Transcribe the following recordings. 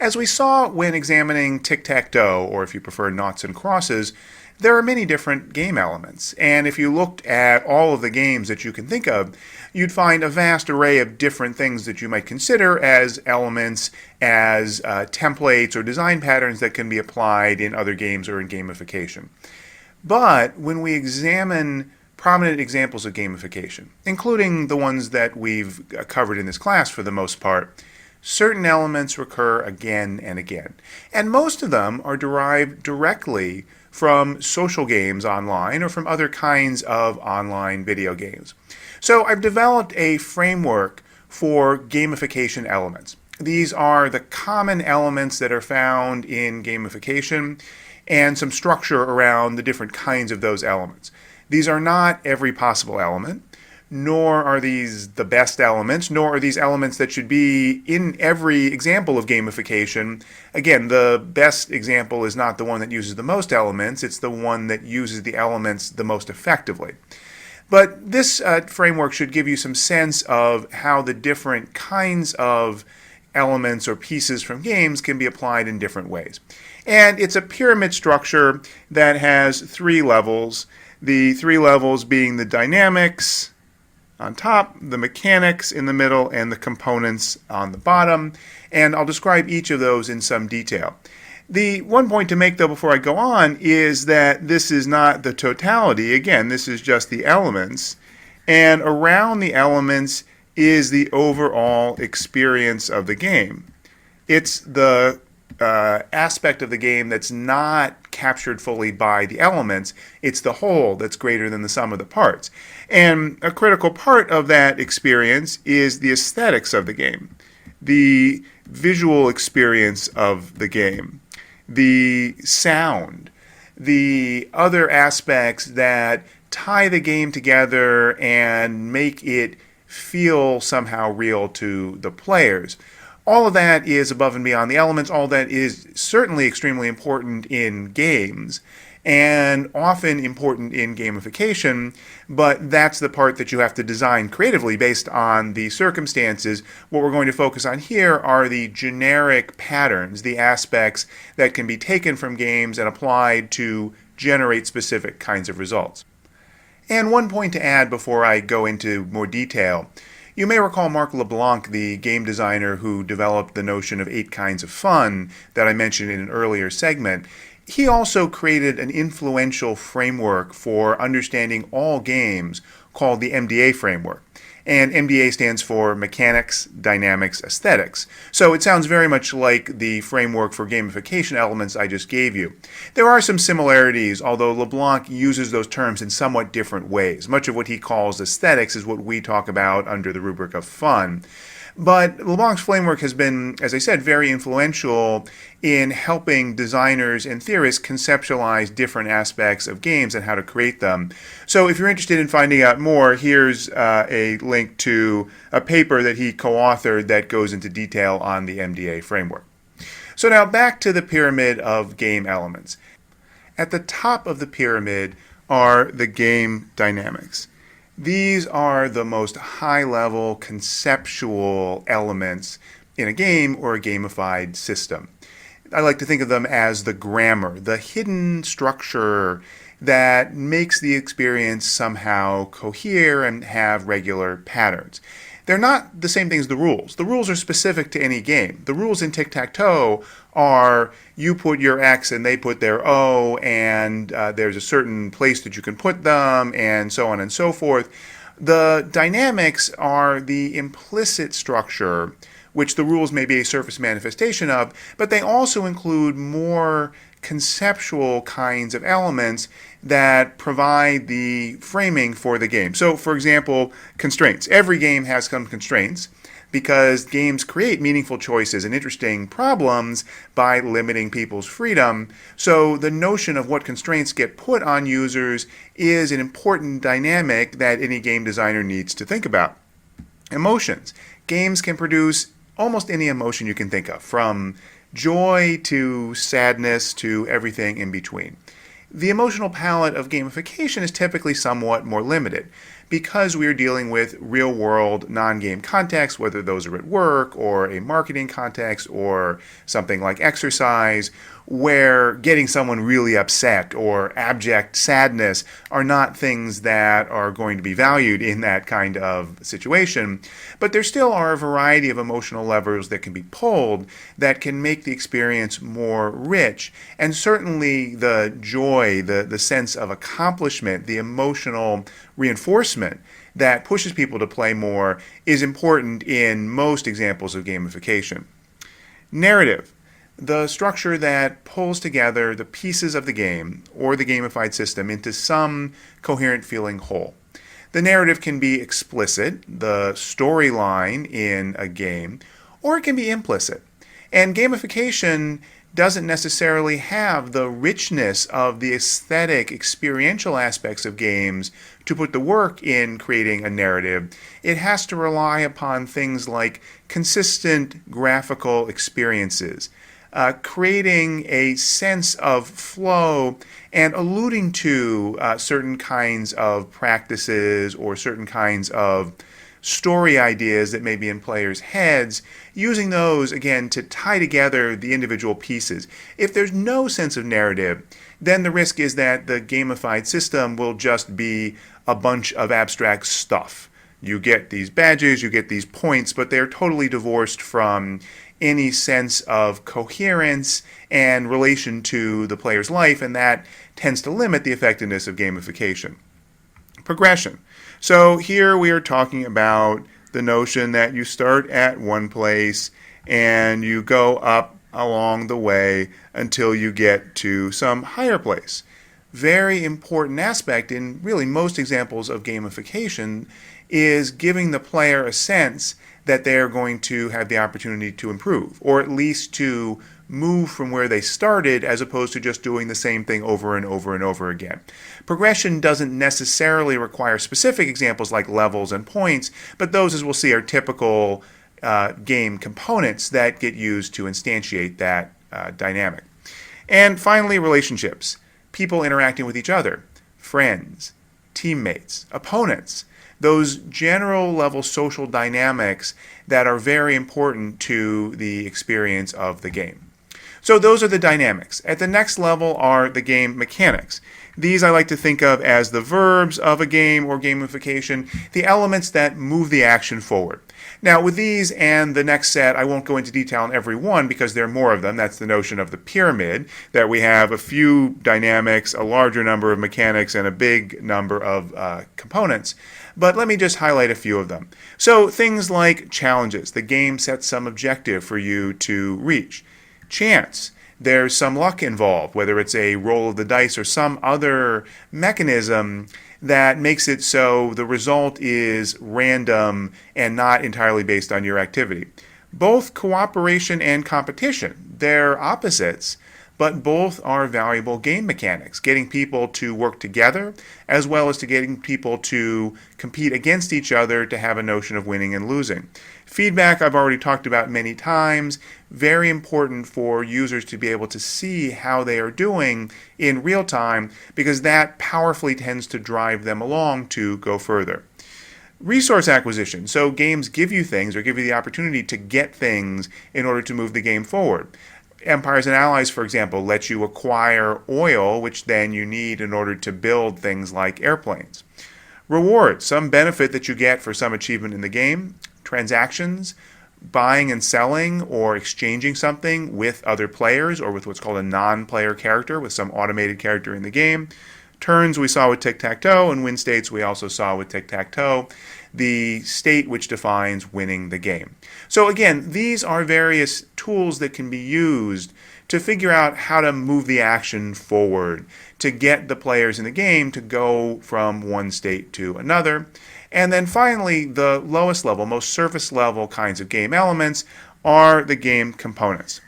As we saw when examining tic-tac-toe, or if you prefer noughts and crosses, there are many different game elements. And if you looked at all of the games that you can think of, you'd find a vast array of different things that you might consider as elements, as templates or design patterns that can be applied in other games or in gamification. But when we examine prominent examples of gamification, including the ones that we've covered in this class for the most part, certain elements recur again and again. And most of them are derived directly from social games online or from other kinds of online video games. So I've developed a framework for gamification elements. These are the common elements that are found in gamification and some structure around the different kinds of those elements. These are not every possible element, nor are these the best elements, nor are these elements that should be in every example of gamification. Again, the best example is not the one that uses the most elements, it's the one that uses the elements the most effectively. But this framework should give you some sense of how the different kinds of elements or pieces from games can be applied in different ways. And it's a pyramid structure that has 3 levels, the 3 levels being the dynamics on top, the mechanics in the middle, and the components on the bottom. And I'll describe each of those in some detail. The one point to make, though, before I go on, is that this is not the totality. Again, this is just the elements. And around the elements is the overall experience of the game. It's the aspect of the game that's not captured fully by the elements. It's the whole that's greater than the sum of the parts. And a critical part of that experience is the aesthetics of the game, the visual experience of the game, the sound, the other aspects that tie the game together and make it feel somehow real to the players. All of that is above and beyond the elements. All that is certainly extremely important in games and often important in gamification, but that's the part that you have to design creatively based on the circumstances. What we're going to focus on here are the generic patterns, the aspects that can be taken from games and applied to generate specific kinds of results. And one point to add before I go into more detail. You may recall Marc LeBlanc, the game designer who developed the notion of 8 kinds of fun that I mentioned in an earlier segment. He also created an influential framework for understanding all games called the MDA framework. And MDA stands for Mechanics, Dynamics, Aesthetics. So it sounds very much like the framework for gamification elements I just gave you. There are some similarities, although LeBlanc uses those terms in somewhat different ways. Much of what he calls aesthetics is what we talk about under the rubric of fun. But LeBlanc's framework has been, as I said, very influential in helping designers and theorists conceptualize different aspects of games and how to create them. So if you're interested in finding out more, here's a link to a paper that he co-authored that goes into detail on the MDA framework. So now back to the pyramid of game elements. At the top of the pyramid are the game dynamics. These are the most high-level conceptual elements in a game or a gamified system. I like to think of them as the grammar, the hidden structure that makes the experience somehow cohere and have regular patterns. They're not the same thing as the rules. The rules are specific to any game. The rules in tic-tac-toe are you put your X and they put their O, and there's a certain place that you can put them, and so on and so forth. The dynamics are the implicit structure, which the rules may be a surface manifestation of, but they also include more conceptual kinds of elements that provide the framing for the game. So, for example, constraints. Every game has some constraints because games create meaningful choices and interesting problems by limiting people's freedom. So the notion of what constraints get put on users is an important dynamic that any game designer needs to think about. Emotions. Games can produce almost any emotion you can think of, from joy to sadness to everything in between. The emotional palette of gamification is typically somewhat more limited because we are dealing with real world non-game contexts, whether those are at work or a marketing context or something like exercise, where getting someone really upset or abject sadness are not things that are going to be valued in that kind of situation. But there still are a variety of emotional levers that can be pulled that can make the experience more rich. And certainly the joy, the sense of accomplishment, the emotional reinforcement that pushes people to play more is important in most examples of gamification. Narrative. The structure that pulls together the pieces of the game or the gamified system into some coherent feeling whole. The narrative can be explicit, the storyline in a game, or it can be implicit. And gamification doesn't necessarily have the richness of the aesthetic, experiential aspects of games to put the work in creating a narrative. It has to rely upon things like consistent graphical experiences, creating a sense of flow and alluding to certain kinds of practices or certain kinds of story ideas that may be in players' heads, using those, again, to tie together the individual pieces. If there's no sense of narrative, then the risk is that the gamified system will just be a bunch of abstract stuff. You get these badges, you get these points, but they're totally divorced from any sense of coherence and relation to the player's life, and that tends to limit the effectiveness of gamification. Progression. So here we are talking about the notion that you start at one place and you go up along the way until you get to some higher place. Very important aspect in really most examples of gamification is giving the player a sense that they're going to have the opportunity to improve, or at least to move from where they started as opposed to just doing the same thing over and over and over again. Progression doesn't necessarily require specific examples like levels and points, but those, as we'll see, are typical game components that get used to instantiate that dynamic. And finally, relationships. People interacting with each other, friends, teammates, opponents. Those general level social dynamics that are very important to the experience of the game. So those are the dynamics. At the next level are the game mechanics. These I like to think of as the verbs of a game or gamification, the elements that move the action forward. Now with these and the next set, I won't go into detail on every one because there are more of them. That's the notion of the pyramid, that we have a few dynamics, a larger number of mechanics, and a big number of components. But let me just highlight a few of them. So things like challenges. The game sets some objective for you to reach. Chance. There's some luck involved, whether it's a roll of the dice or some other mechanism that makes it so the result is random and not entirely based on your activity. Both cooperation and competition, they're opposites, but both are valuable game mechanics, getting people to work together as well as to getting people to compete against each other to have a notion of winning and losing. Feedback I've already talked about many times, very important for users to be able to see how they are doing in real time because that powerfully tends to drive them along to go further. Resource acquisition. So games give you things or give you the opportunity to get things in order to move the game forward. Empires and Allies, for example, let you acquire oil, which then you need in order to build things like airplanes. Reward, some benefit that you get for some achievement in the game. Transactions, buying and selling or exchanging something with other players or with what's called a non-player character, with some automated character in the game. Turns we saw with tic-tac-toe, and win states we also saw with tic-tac-toe, the state which defines winning the game. So again, these are various tools that can be used to figure out how to move the action forward, to get the players in the game to go from one state to another. And then finally, the lowest level, most surface level kinds of game elements are the game components.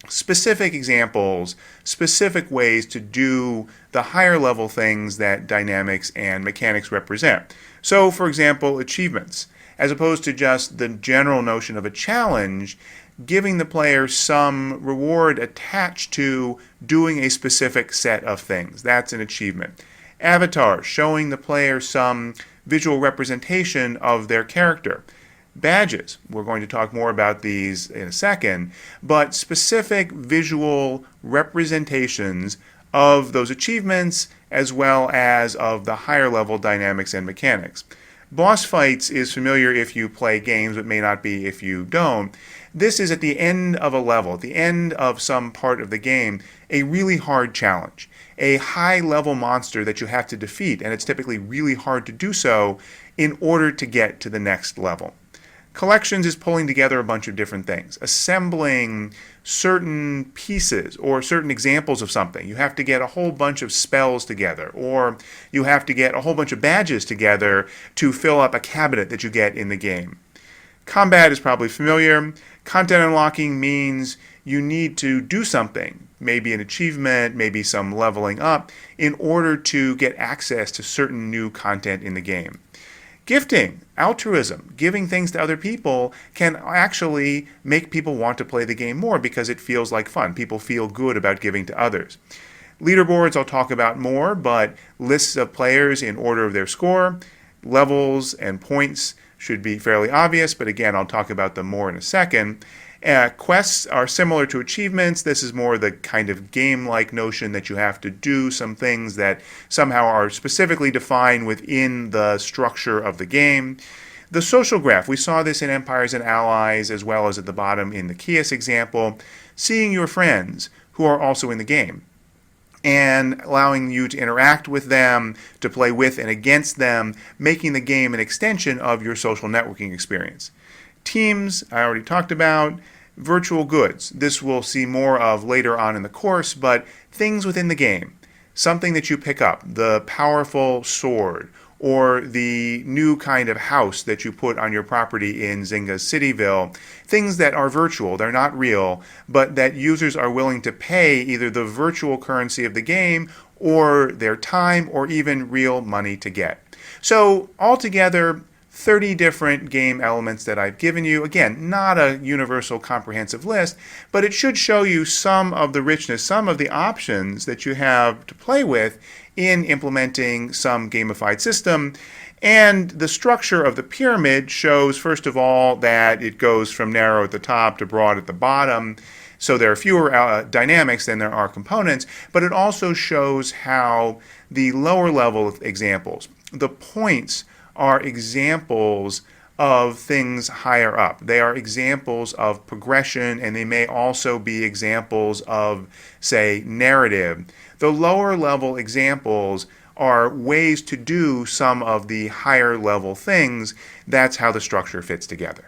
Specific examples, specific ways to do the higher level things that dynamics and mechanics represent. So, for example, achievements. As opposed to just the general notion of a challenge, giving the player some reward attached to doing a specific set of things. That's an achievement. Avatars, showing the player some visual representation of their character. Badges, we're going to talk more about these in a second, but specific visual representations of those achievements as well as of the higher level dynamics and mechanics. Boss fights is familiar if you play games, but may not be if you don't. This is at the end of a level, at the end of some part of the game, a really hard challenge. A high level monster that you have to defeat, and it's typically really hard to do so in order to get to the next level. Collections is pulling together a bunch of different things, assembling certain pieces or certain examples of something. You have to get a whole bunch of spells together, or you have to get a whole bunch of badges together to fill up a cabinet that you get in the game. Combat is probably familiar. Content unlocking means you need to do something, maybe an achievement, maybe some leveling up, in order to get access to certain new content in the game. Gifting, altruism, giving things to other people can actually make people want to play the game more because it feels like fun. People feel good about giving to others. Leaderboards I'll talk about more, but lists of players in order of their score, levels, and points should be fairly obvious, but again, I'll talk about them more in a second. Quests are similar to achievements. This is more the kind of game-like notion that you have to do some things that somehow are specifically defined within the structure of the game. The social graph, we saw this in Empires and Allies as well as at the bottom in the Kios example, seeing your friends who are also in the game and allowing you to interact with them, to play with and against them, making the game an extension of your social networking experience. Teams, I already talked about. Virtual goods, this we'll see more of later on in the course, but things within the game. Something that you pick up, the powerful sword, or the new kind of house that you put on your property in Zynga's Cityville. Things that are virtual, they're not real, but that users are willing to pay either the virtual currency of the game or their time or even real money to get. So altogether, 30 different game elements that I've given you. Again, not a universal comprehensive list, but it should show you some of the richness, some of the options that you have to play with in implementing some gamified system. And the structure of the pyramid shows, first of all, that it goes from narrow at the top to broad at the bottom. So there are fewer dynamics than there are components, but it also shows how the lower level examples, the points, are examples of things higher up. They are examples of progression, and they may also be examples of, say, narrative. The lower level examples are ways to do some of the higher level things. That's how the structure fits together.